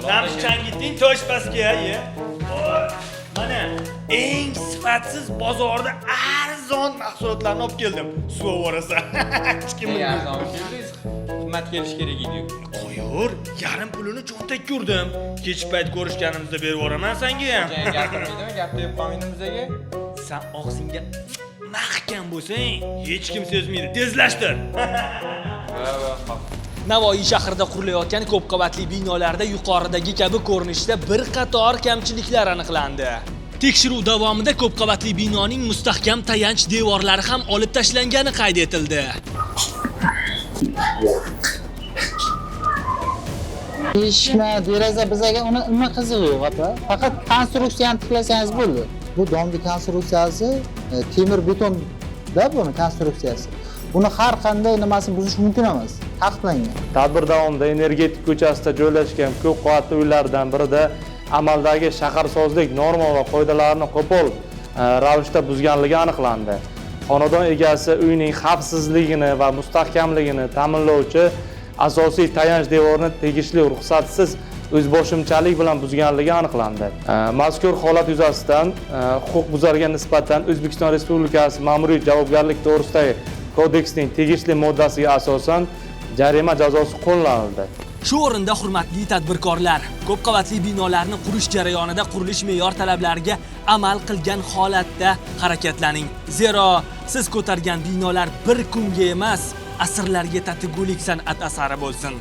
Naqsh changitning tosh pastga, ye. Mana eng sifatsiz bozorda arzon mahsulotlarni olib keldim. Suv orasa. Hech kim bilmaydi. Arzon keldingiz. Qimmat kelish kerak edi. Qo'yur, yarim pulini cho'ntakka urdim. Kech payt ko'rishganimizda berib yuboraman senga ham. Gapirmaydimi? Gap deb qolmaydi bizaga. Sen og'zingga mahkam bo'lsang, hech kim sezmaydi. Tezlashtir. Navoiy shahrida qurilayotgan ko'p qavatli binolarda yuqoridagi kabi ko'rinishda bir qator kamchiliklar aniqlandi. Tekshiruv davomida ko'p qavatli binoning mustahkam tayanch devorlari ham olib tashlangani qayd etildi. Eshikma, deraza bizaga nima qizig'i yo'q, apa. Faqat konstruksiyani tiklasangiz bo'ldi. Bu dombi konstruksiyasi temir betonda buni konstruksiyasi. Buni har qanday nimasini buzish mumkin emas. Taqiqlangan. Tadbir davomida energetik ko'chasida joylashgan ko'p qavatli uylardan birida amaldagi shaharsozlik norma va qoidalarini qo'pol ravishda buzganligi aniqlandi. Xonadon egasi uyning xavfsizligini va mustahkamligini ta'minlovchi asosiy tayanch devorni tegishli ruxsatsiz o'zboshimchalik bilan buzganligi aniqlandi. Mazkur holat yuzasidan huquqbuzarga nisbatan O'zbekiston Respublikasi Ma'muriy javobgarlik to'g'risidagi kodeksning tegishli moddasiga asosan jarima jazosi qo'llanildi. Shu o'rinda hurmatli tadbirkorlar, ko'p qavatli binolarni qurish jarayonida qurilish me'yor talablariga amal qilgan holatda harakatlaning. Zero siz ko'targan binolar bir kunga emas, asrlarga tatigulik san'at asari bo'lsin.